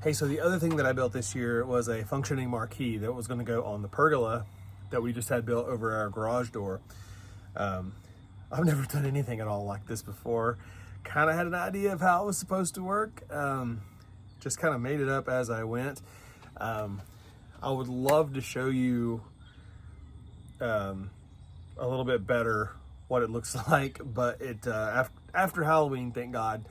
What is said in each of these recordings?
Hey, so the other thing that I built this year was a functioning marquee that was going to go on the pergola that we just had built over our garage door. I've never done anything at all like this before. Kind of had an idea of how it was supposed to work. Just kind of made it up as I went. I would love to show you a little bit better what it looks like, but it after Halloween, thank God,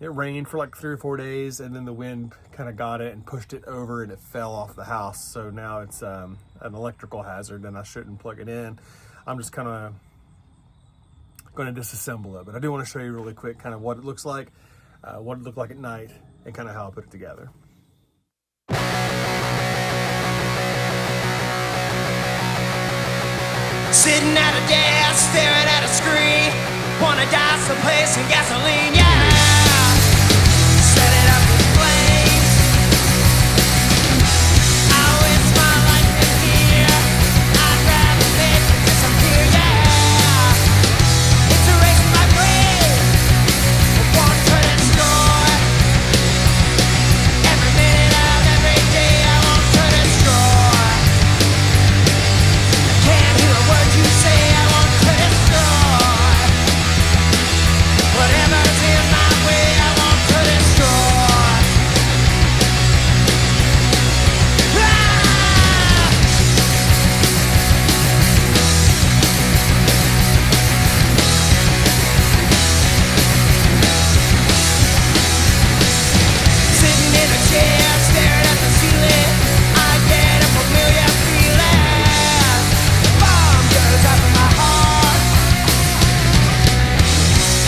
it rained for like 3 or 4 days, and then the wind kind of got it and pushed it over, and it fell off the house. So now it's an electrical hazard, and I shouldn't plug it in. I'm just kind of going to disassemble it, but I do want to show you really quick kind of what it looks like, what it looked like at night, and kind of how I put it together. Sitting at a desk, staring at a screen, wanna die someplace in gasoline, yeah. Set it up with flames. I waste my life in here. I'd rather make it disappear, yeah. It's erasing my brain. It won't turn and destroy. Every minute of every day I won't turn and destroy. I can't hear a word you say, I won't turn and destroy. Whatever's in my way, I won't turn and destroy. Sitting in a chair, staring at the ceiling, I get a familiar feeling. Bomb goes up in my heart.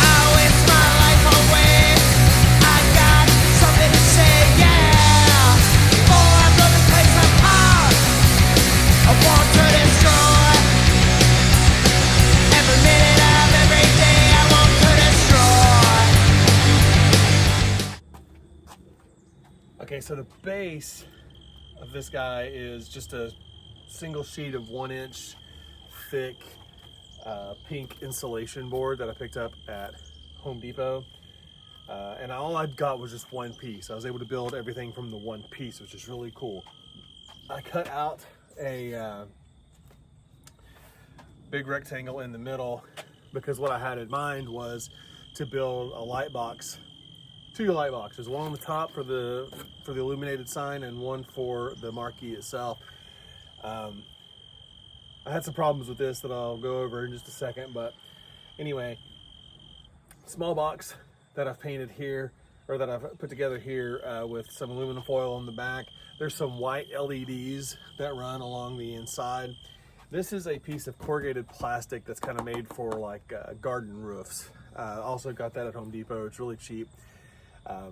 I waste my life away. I got something to say, yeah. Before I blow this place apart, I won't turn and destroy. Every minute of every day, I won't turn and destroy. Okay, so the base of this guy is just a single sheet of 1 inch thick pink insulation board that I picked up at Home Depot. And all I got was just one piece. I was able to build everything from the one piece, which is really cool. I cut out a big rectangle in the middle because what I had in mind was to build a light box, 2 light boxes, one on the top for the illuminated sign and one for the marquee itself. I had some problems with this that I'll go over in just a second, but anyway, small box that I've painted here, or that I've put together here with some aluminum foil on the back. There's some white LEDs that run along the inside. This is a piece of corrugated plastic that's kind of made for like garden roofs. Also got that at Home Depot. It's really cheap. A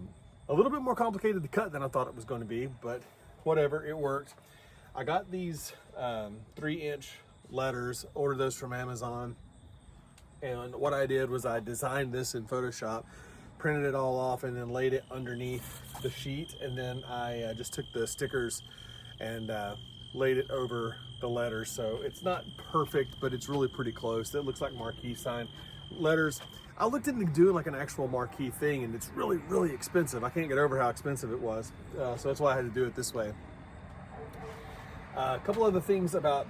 little bit more complicated to cut than I thought it was going to be, but whatever, it worked. I got these 3-inch letters, ordered those from Amazon, and what I did was I designed this in Photoshop, printed it all off, and then laid it underneath the sheet, and then I just took the stickers and laid it over the letters. So it's not perfect, but it's really pretty close. It looks like marquee sign letters. I looked into doing like an actual marquee thing, and it's really, really expensive. I can't get over how expensive it was. So that's why I had to do it this way. A couple other things about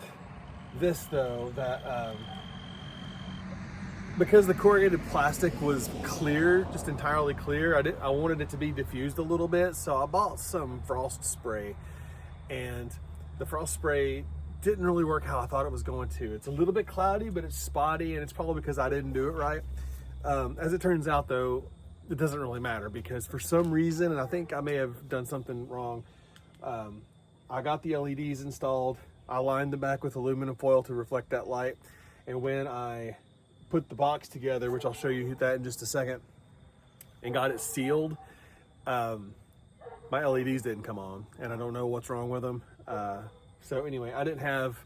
this though, that because the corrugated plastic was clear, just entirely clear, I wanted it to be diffused a little bit, so I bought some frost spray, and the frost spray didn't really work how I thought it was going to. It's a little bit cloudy, but it's spotty, and it's probably because I didn't do it right. As it turns out though, it doesn't really matter, because for some reason, and I think I may have done something wrong, I got the LEDs installed, I lined them back with aluminum foil to reflect that light, and when I put the box together, which I'll show you that in just a second, and got it sealed, my LEDs didn't come on, and I don't know what's wrong with them. So anyway, I didn't have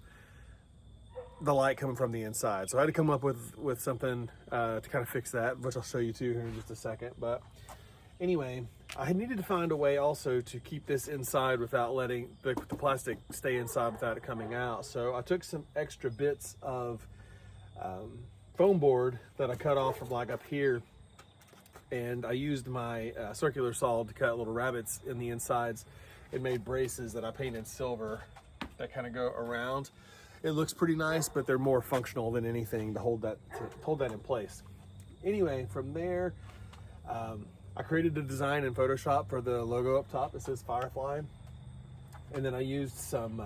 the light coming from the inside, so I had to come up with something to kind of fix that, which I'll show you too here in just a second. But anyway, I needed to find a way also to keep this inside without letting the plastic stay inside without it coming out. So I took some extra bits of foam board that I cut off from like up here, and I used my circular saw to cut little rabbets in the insides and made braces that I painted silver that kind of go around. It looks pretty nice, but they're more functional than anything to hold that in place. Anyway, from there, I created a design in Photoshop for the logo up top. It says Firefly. And then I used some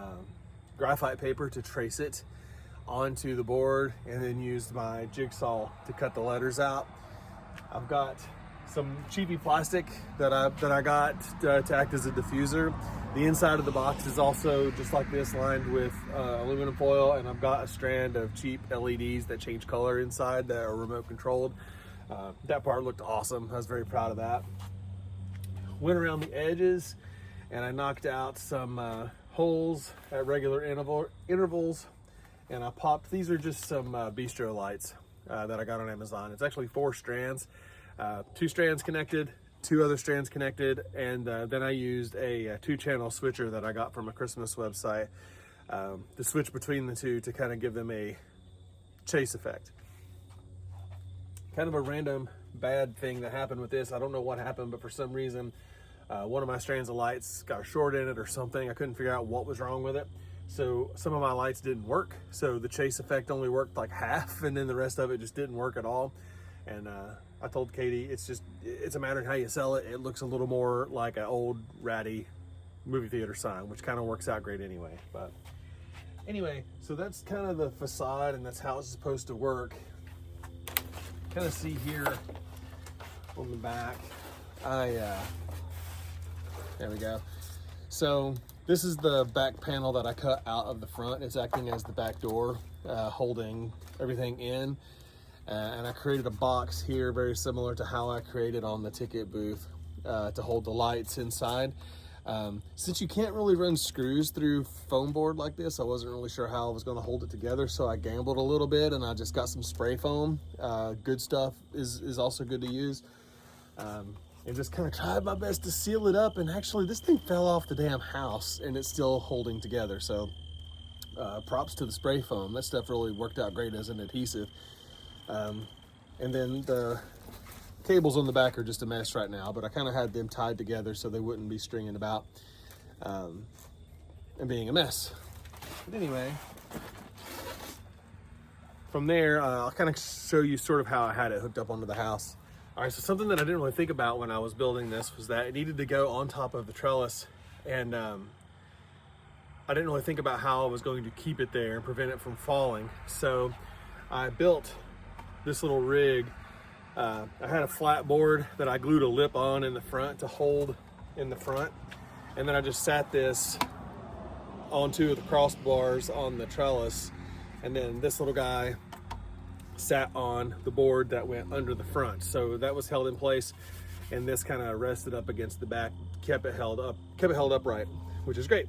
graphite paper to trace it onto the board, and then used my jigsaw to cut the letters out. I've got some cheapy plastic that I got to act as a diffuser. The inside of the box is also just like this, lined with aluminum foil, and I've got a strand of cheap LEDs that change color inside that are remote controlled. That part looked awesome. I was very proud of that. Went around the edges and I knocked out some holes at regular intervals, and I popped, these are just some bistro lights that I got on Amazon. It's actually 4 strands, 2 strands connected, 2 other strands connected, and then I used a 2-channel switcher that I got from a Christmas website to switch between the two to kind of give them a chase effect. Kind of a random bad thing that happened with this. I don't know what happened, but for some reason one of my strands of lights got a short in it or something. I couldn't figure out what was wrong with it. So some of my lights didn't work. So the chase effect only worked like half, and then the rest of it just didn't work at all. And I told Katie, it's a matter of how you sell it. It looks a little more like an old ratty movie theater sign, which kind of works out great anyway. But anyway, so that's kind of the facade, and that's how it's supposed to work. Kind of see here on the back, there we go. So this is the back panel that I cut out of the front. It's acting as the back door, holding everything in. And I created a box here very similar to how I created on the ticket booth to hold the lights inside. Since you can't really run screws through foam board like this, I wasn't really sure how I was going to hold it together, so I gambled a little bit and I just got some spray foam. Good stuff is also good to use. And just kind of tried my best to seal it up, and actually this thing fell off the damn house and it's still holding together. So props to the spray foam. That stuff really worked out great as an adhesive. And then the cables on the back are just a mess right now, but I kind of had them tied together so they wouldn't be stringing about and being a mess. But anyway, from there, I'll kind of show you sort of how I had it hooked up onto the house. All right, so something that I didn't really think about when I was building this was that it needed to go on top of the trellis, and I didn't really think about how I was going to keep it there and prevent it from falling. So I built this little rig. I had a flat board that I glued a lip on in the front to hold in the front, and then I just sat this on 2 of the crossbars on the trellis, and then this little guy sat on the board that went under the front. So that was held in place, and this kind of rested up against the back, kept it held upright, which is great.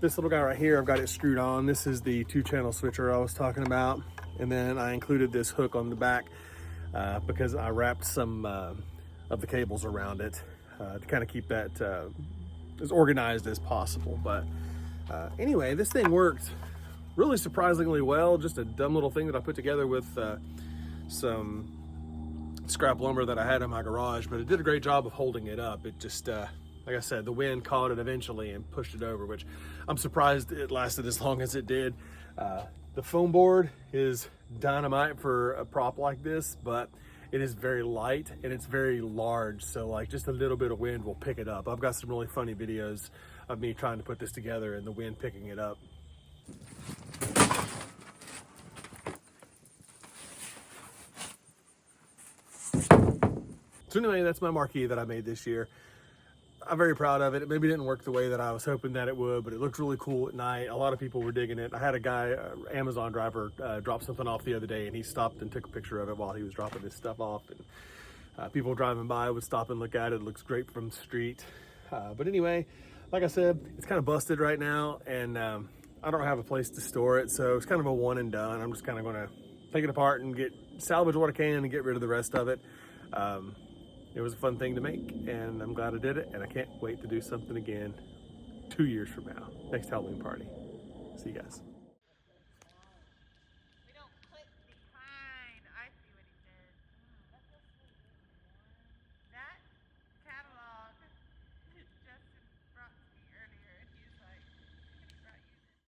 This little guy right here, I've got it screwed on. This is the 2-channel switcher I was talking about, and then I included this hook on the back because I wrapped some of the cables around it to kind of keep that as organized as possible. But anyway, this thing worked really surprisingly well. Just a dumb little thing that I put together with some scrap lumber that I had in my garage, but it did a great job of holding it up. It just, like I said, the wind caught it eventually and pushed it over, which I'm surprised it lasted as long as it did. The foam board is dynamite for a prop like this, but it is very light and it's very large. So like just a little bit of wind will pick it up. I've got some really funny videos of me trying to put this together and the wind picking it up. So anyway, that's my marquee that I made this year. I'm very proud of it. It maybe didn't work the way that I was hoping that it would, but it looked really cool at night. A lot of people were digging it. I had a guy, Amazon driver, drop something off the other day, and he stopped and took a picture of it while he was dropping his stuff off. And people driving by would stop and look at it. It looks great from the street. But anyway, like I said, it's kind of busted right now, and I don't have a place to store it, so it's kind of a one and done. I'm just kind of going to take it apart and salvage what I can and get rid of the rest of it. It was a fun thing to make, and I'm glad I did it, and I can't wait to do something again 2 years from now, next Halloween party. See you guys.